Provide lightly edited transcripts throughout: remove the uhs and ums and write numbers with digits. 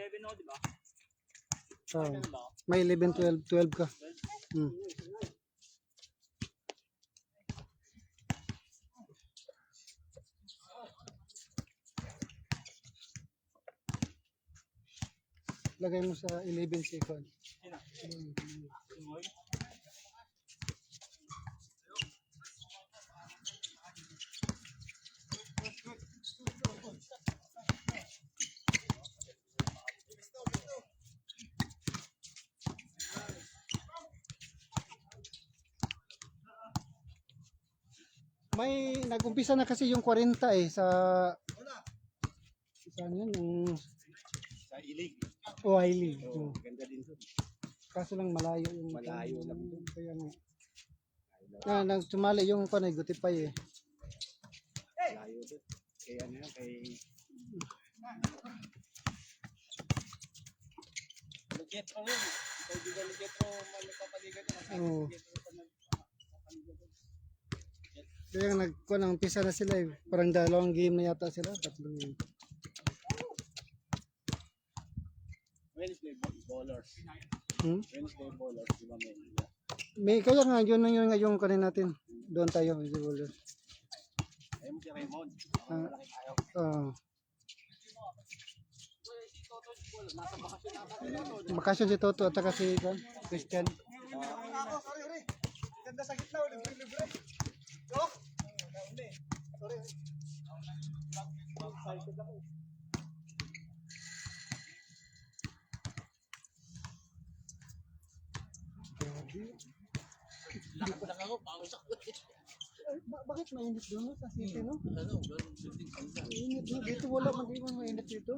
11 o, di ba? May 11, 12, 12 ka. Lagay mo sa 11 second. May nag-umpisa na kasi yung 40 sa saan yun? Yung Sa ilig. Wiley. Oh, ganda din to. Kaso lang malayo yung Malayo lang to. Kaya nga. Nagtumali yung panay gutipay eh. Malayo to. Kaya ano yan, kay... Lugetro rin. Kaibigan Lugetro, magpapaligan na. Oo. Kaya nagkuha ng umpisa na sila eh. Parang dalawang game na yata sila. Tatlong game. Wednesday bowlers. Wednesday bowlers, di ba may? May kaya nga yun nga yung kanin natin. Doon tayo sa Boulder. Ayaw mo si Raymond. Malaki tayo. Bakasyon si Toto at saka si Christian. Ganda sa gitna, libre-libre. Yok! Sorry. Excited ako. Lakad lang ako, pawis ako. Bakit mainit doon sa city, no? Mainit no? Dito wala man di man mainit dito.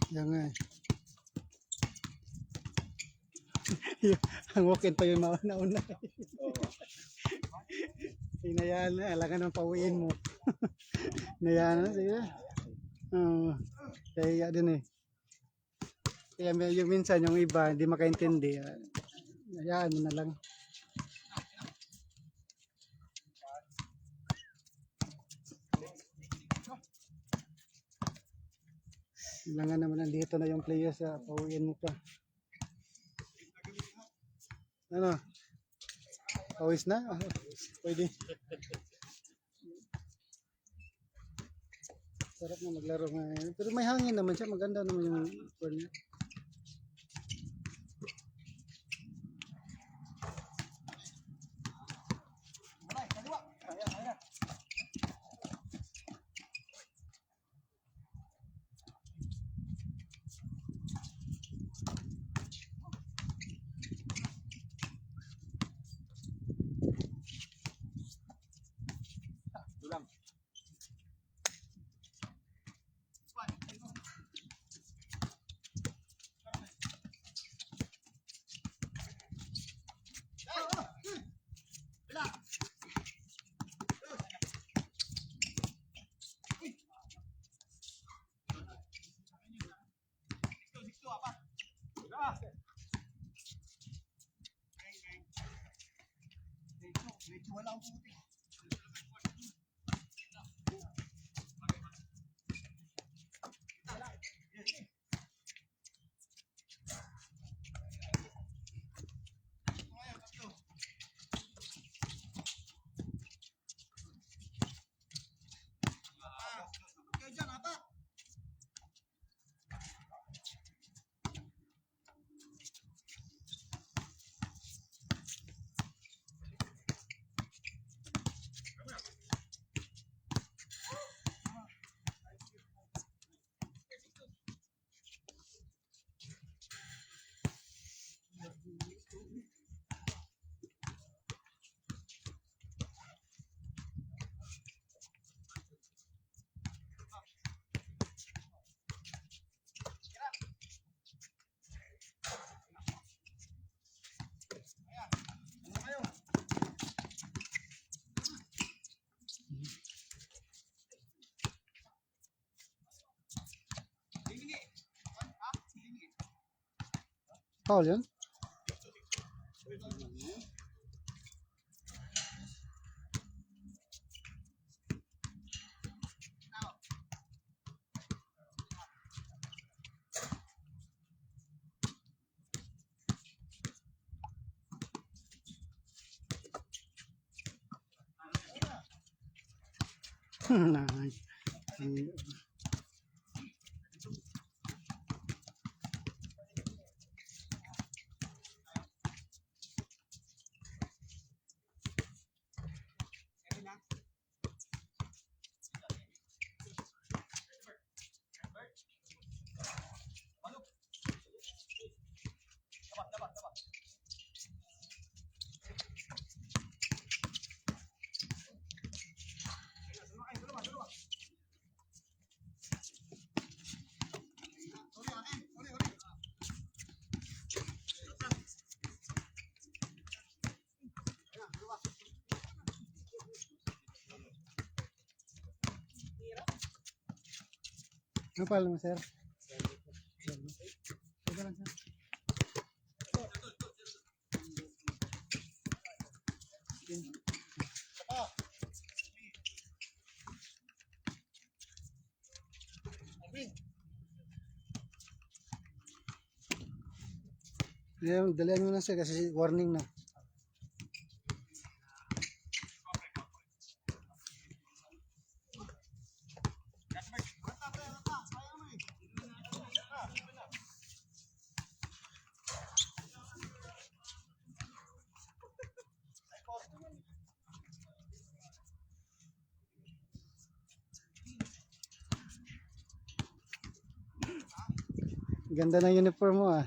Yan nga eh. Ang walk-in pa yung mauna-una. Hinayaan na, alangan ng pauwiin mo. Hinayaan na, sige. Kaya din eh. Kaya yung minsan yung iba hindi makaintindi. Hayaan mo na lang. Kailangan naman nandito na yung players sa pauwiin mo pa. Ano? Pawis na? Pwede. Sarap na maglaro ngayon. Pero may hangin naman siya. Maganda naman yung score niya. Dulang. Wala akong puti. Foul yun? Nice. Ano pala mo, sir? Ito lang, sir. Dalihan mo na, sir, kasi warning na. Ganda ng uniform mo, ah.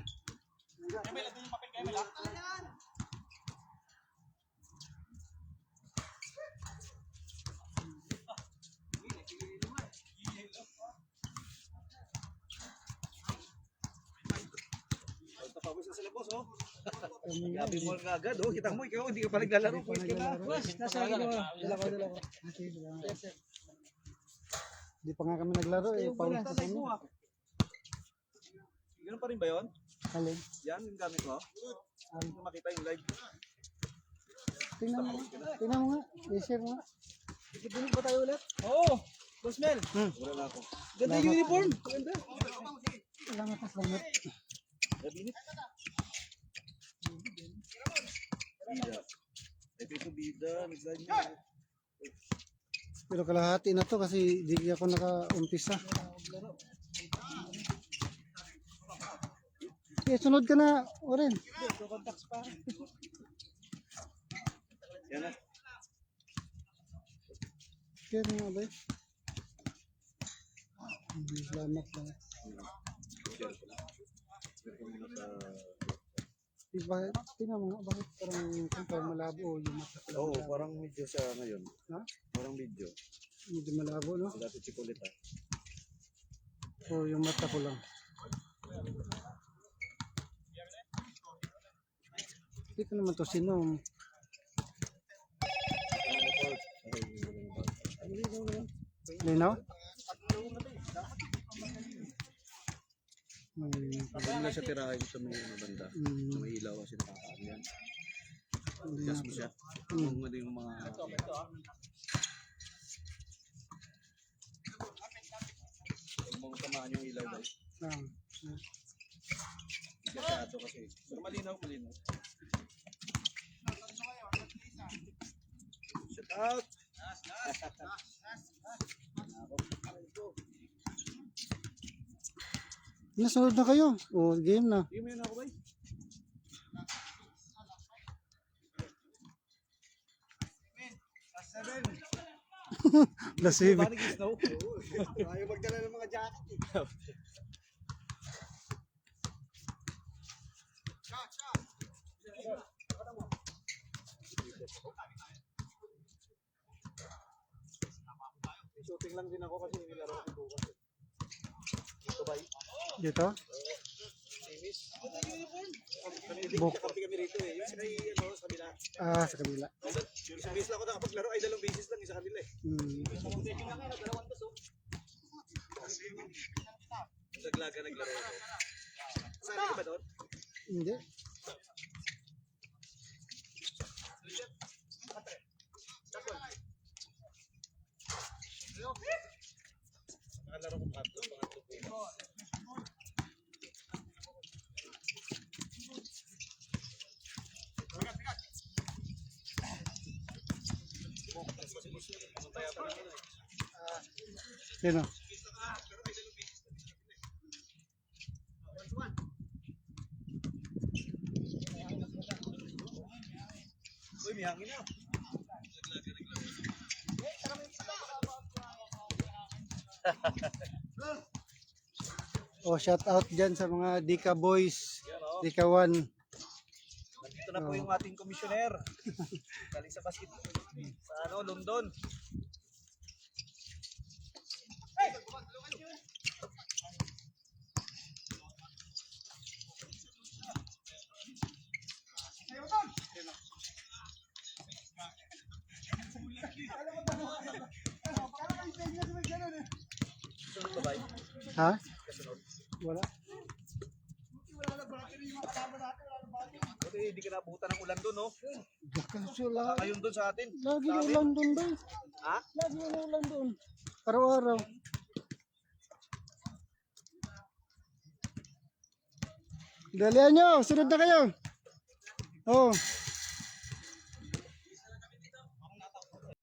Tapos na sila boss, oh. Gabi mo nga agad, oh. Kita mo, ikaw, hindi ka pa naglalaro. Boss, nasa akin mo. Dala ko. Okay, salamat. Hindi pa nga kami naglaro, eh. Pawis pa kami. Ganun pa rin ba yun? Alin? Yan, yung gamit ko. Hindi ko makita yung live. Tingnan mo nga. I-share mo nga. Ikibunog ba tayo ulit? Oo. Boss Mel. Wala na ako. Ganda yung uniform. Ganda. Salamat. Binit. Bida. Ito ito bida. Pero kalahati na to kasi di ako naka-umpisa. Okay, sunod ka na, Oren. Yan na. Share mo nga ba? Salamat lang. Tingnan mo nga, bakit parang malabo yung mata ko? Oo, parang medyo siya ngayon. Ha? Parang medyo. Medyo malabo, no? Dati chikulit, ha? So, yung mata ko lang. Hindi ko naman to sino. Linaw? Pwede na siya tirahin sa may banda. May ilaw kasi nakakaano yan. Gas mo siya. Kung ano yung mga... Huwag mong tamaan yung ilaw guys. Gasyado kasi. Pero malinaw. Shout out! Nasunod na kayo. O, game na. Game yun ako ba? Last 7. Ayaw magdala ng mga jacket. Shooting lang din ako kasi nilaro ko bukas. Ito ba? Dito? Bok. Kami rito eh. Yung sinay sa kabila. Ah, sa kabila. Yung isang beses lang ako nakapaglaro ay 2 beses lang sa kanila eh. Naglaga naglaro ako. Saan ka ba doon? Hindi. Sino? Uy, may hangin na. Oh, shout out dyan sa mga Dika Boys, Dika 1. Nandito na po yung ating komisyoner. Galing sa basket. Sa London. Sunod ba ba? Ha? Kasunod. Wala. Buti hindi ka nabutan ng ulan doon, no? Kaso lagi, Ngayon doon sa atin. lagi ulan doon ba? Ha? Lagi ulan doon. Araw-araw. Dalihan nyo, sunod na kayo. Oh.